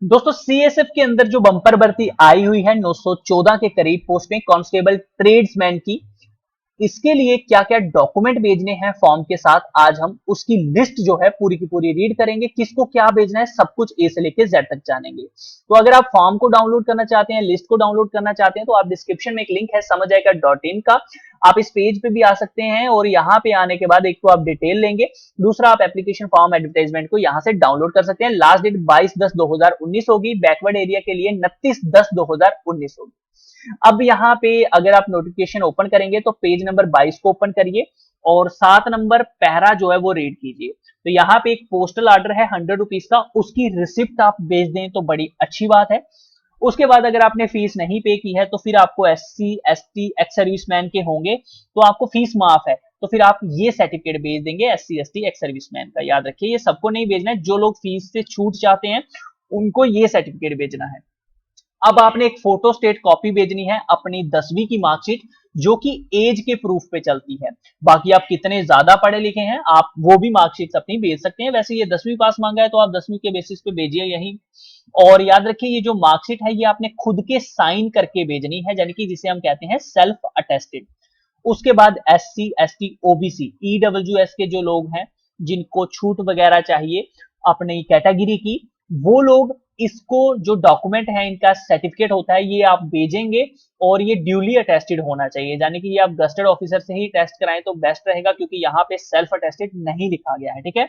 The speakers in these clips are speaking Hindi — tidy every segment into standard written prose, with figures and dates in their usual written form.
दोस्तों सीएसएफ के अंदर जो बम्पर भर्ती आई हुई है 914 के करीब पोस्ट में कांस्टेबल ट्रेड्समैन की, इसके लिए क्या क्या डॉक्यूमेंट भेजने हैं फॉर्म के साथ, आज हम उसकी लिस्ट जो है पूरी की पूरी रीड करेंगे। किसको क्या भेजना है सब कुछ ए से लेकर जेड तक जानेंगे। तो अगर आप फॉर्म को डाउनलोड करना चाहते हैं, लिस्ट को डाउनलोड करना चाहते हैं, तो आप डिस्क्रिप्शन में एक लिंक है समझाएगा.in का, आप इस पेज पे भी आ सकते हैं और यहाँ पे आने के बाद एक तो आप डिटेल लेंगे, दूसरा आप एप्लीकेशन फॉर्म एडवर्टाइजमेंट को यहाँ से डाउनलोड कर सकते हैं। लास्ट डेट 22/10/2019 होगी, बैकवर्ड एरिया के लिए 29/10/2019 होगी। अब यहाँ पे अगर आप नोटिफिकेशन ओपन करेंगे तो पेज नंबर 22 को ओपन करिए और 7 नंबर पैरा जो है वो रीड कीजिए। तो यहाँ पे एक पोस्टल ऑर्डर है 100 रुपीज का, उसकी रिसिप्ट आप भेज दें तो बड़ी अच्छी बात है। उसके बाद अगर आपने फीस नहीं पे की है तो फिर आपको SC ST एक्स सर्विसमैन के होंगे तो आपको फीस माफ है, तो फिर आप ये सर्टिफिकेट भेज देंगे SC ST एक्स सर्विसमैन का। याद रखिए ये सबको नहीं भेजना है, जो लोग फीस से छूट चाहते हैं उनको ये सर्टिफिकेट भेजना है। अब आपने एक फोटो स्टेट कॉपी भेजनी है अपनी 10वीं की मार्कशीट, जो कि एज के प्रूफ पे चलती है। बाकी आप कितने ज्यादा पढ़े लिखे हैं आप वो भी मार्कशीट अपनी भेज सकते हैं। वैसे ये 10वीं पास मांगा है तो आप 10वीं के बेसिस पे भेजिए यही। और याद रखिए ये जो मार्कशीट है ये आपने खुद के साइन करके भेजनी है, यानी कि जिसे हम कहते हैं सेल्फ अटेस्टेड। उसके बाद SC ST OBC EWS के जो लोग हैं जिनको छूट वगैरह चाहिए अपनी कैटेगरी की, वो लोग इसको जो डॉक्यूमेंट है इनका सर्टिफिकेट होता है ये आप भेजेंगे और ये ड्यूली अटेस्टेड होना चाहिए, यानी कि ये आप गस्टेड ऑफिसर से ही टेस्ट कराएं तो बेस्ट रहेगा, क्योंकि यहाँ पे सेल्फ अटेस्टेड नहीं लिखा गया है। ठीक है,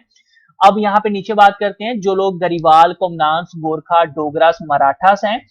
अब यहाँ पे नीचे बात करते हैं जो लोग गरीवाल कोमनांस गोरखा डोगरास मराठास हैं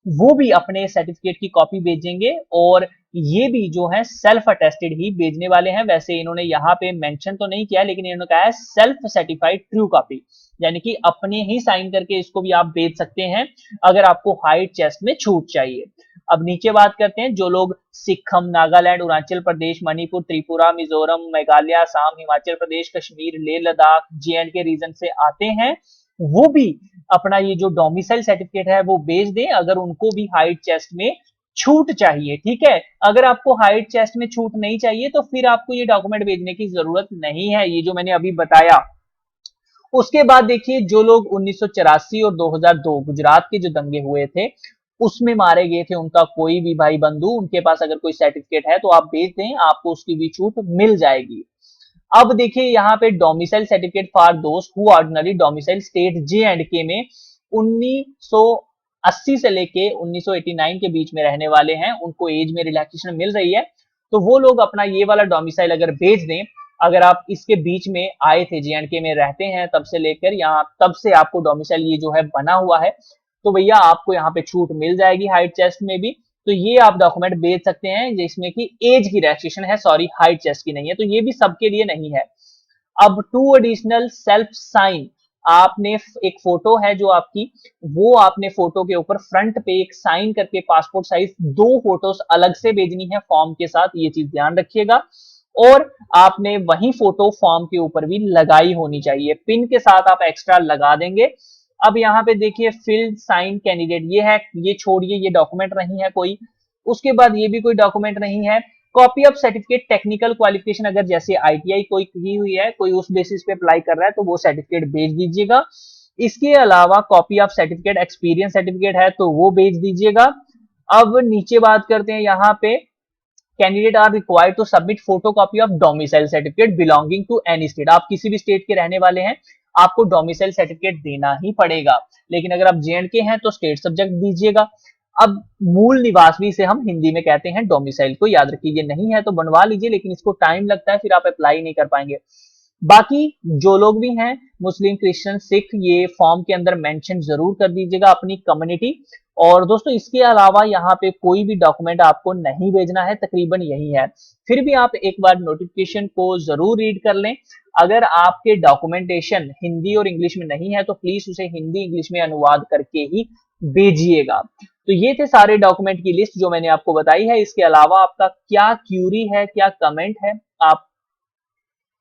वो भी अपने सर्टिफिकेट की कॉपी भेजेंगे और ये भी जो है सेल्फ अटेस्टेड ही भेजने वाले हैं। वैसे इन्होंने यहाँ पे मेंशन तो नहीं किया लेकिन इन्होंने कहा है सेल्फ सर्टिफाइड ट्रू कॉपी, यानी कि अपने ही साइन करके इसको भी आप भेज सकते हैं अगर आपको हाइट चेस्ट में छूट चाहिए। अब नीचे बात करते हैं जो लोग सिक्किम नागालैंड अरुणाचल प्रदेश मणिपुर त्रिपुरा मिजोरम मेघालय असम हिमाचल प्रदेश कश्मीर लेह लद्दाख JNK रीजन से आते हैं वो भी अपना ये जो डोमिसाइल सर्टिफिकेट है वो भेज दें अगर उनको भी हाइट चेस्ट में छूट चाहिए। ठीक है, अगर आपको हाइट चेस्ट में छूट नहीं चाहिए तो फिर आपको ये डॉक्यूमेंट भेजने की जरूरत नहीं है, ये जो मैंने अभी बताया। उसके बाद देखिए जो लोग 1984 और 2002 गुजरात के जो दंगे हुए थे उसमें मारे गए थे उनका कोई भी भाई बंधु, उनके पास अगर कोई सर्टिफिकेट है तो आप भेज दें, आपको उसकी भी छूट मिल जाएगी। अब देखिए यहाँ पे डोमिसाइल सर्टिफिकेट फॉर दोस्त who ordinary domicile state J&K में 1980 से लेके 1989 के बीच में रहने वाले हैं, उनको एज में रिलैक्सेशन मिल रही है तो वो लोग अपना ये वाला डोमिसाइल अगर भेज दें, अगर आप इसके बीच में आए थे J&K में रहते हैं तब से लेकर यहाँ तब से आपको डोमिसाइल ये जो है बना हुआ है तो भैया आपको यहाँ पे छूट मिल जाएगी हाइट चेस्ट में भी। तो ये आप डॉक्यूमेंट भेज सकते हैं जिसमें कि एज की रेस्ट्रिक्शन है, सॉरी हाइट चेस्ट की नहीं है, तो ये भी सबके लिए नहीं है। अब 2 एडिशनल सेल्फ साइन, आपने एक फोटो है जो आपकी, वो आपने फोटो के ऊपर फ्रंट पे एक साइन करके पासपोर्ट साइज 2 फोटोज अलग से भेजनी है फॉर्म के साथ, ये चीज ध्यान रखिएगा। और आपने वही फोटो फॉर्म के ऊपर भी लगाई होनी चाहिए, पिन के साथ आप एक्स्ट्रा लगा देंगे। अब यहाँ पे देखिए फिल साइन कैंडिडेट ये है, ये छोड़िए ये डॉक्यूमेंट नहीं है कोई। उसके बाद ये भी कोई डॉक्यूमेंट नहीं है। Copy of certificate technical qualification, अगर जैसे ITI कोई की हुई है कोई उस बेसिस पे अप्लाई कर रहा है तो वो सर्टिफिकेट भेज दीजिएगा। इसके अलावा copy of certificate experience certificate है तो वो भेज दीजिएगा। अब नीचे बात करते हैं यहाँ पे candidate are required to submit photocopy of domicile certificate belonging to any state, आप किसी भी स्टेट के रहने वाले हैं आपको डोमिसाइल सर्टिफिकेट देना ही पड़ेगा, लेकिन अगर आप J&K हैं तो स्टेट सब्जेक्ट दीजिएगा। अब मूल निवासी से हम हिंदी में कहते हैं डोमिसाइल को, याद रखिए, नहीं है तो बनवा लीजिए लेकिन इसको टाइम लगता है फिर आप अप्लाई नहीं कर पाएंगे। बाकी जो लोग भी हैं मुस्लिम क्रिश्चियन सिख ये फॉर्म के अंदर मेंशन जरूर कर दीजिएगा अपनी कम्युनिटी। और दोस्तों इसके अलावा यहाँ पे कोई भी डॉक्यूमेंट आपको नहीं भेजना है, तकरीबन यही है। फिर भी आप एक बार नोटिफिकेशन को जरूर रीड कर लें। अगर आपके डॉक्यूमेंटेशन हिंदी और इंग्लिश में नहीं है तो प्लीज उसे हिंदी इंग्लिश में अनुवाद करके ही भेजिएगा। तो ये थे सारे डॉक्यूमेंट की लिस्ट जो मैंने आपको बताई है। इसके अलावा आपका क्या क्यूरी है, क्या कमेंट है, आप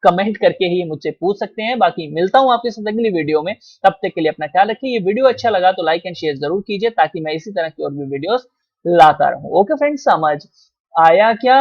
कमेंट करके ही मुझसे पूछ सकते हैं। बाकी मिलता हूं आपके साथ अगली वीडियो में, तब तक के लिए अपना ख्याल रखिए। ये वीडियो अच्छा लगा तो लाइक एंड शेयर जरूर कीजिए ताकि मैं इसी तरह की और भी वीडियोस लाता रहूं। ओके फ्रेंड्स, समझ आया क्या?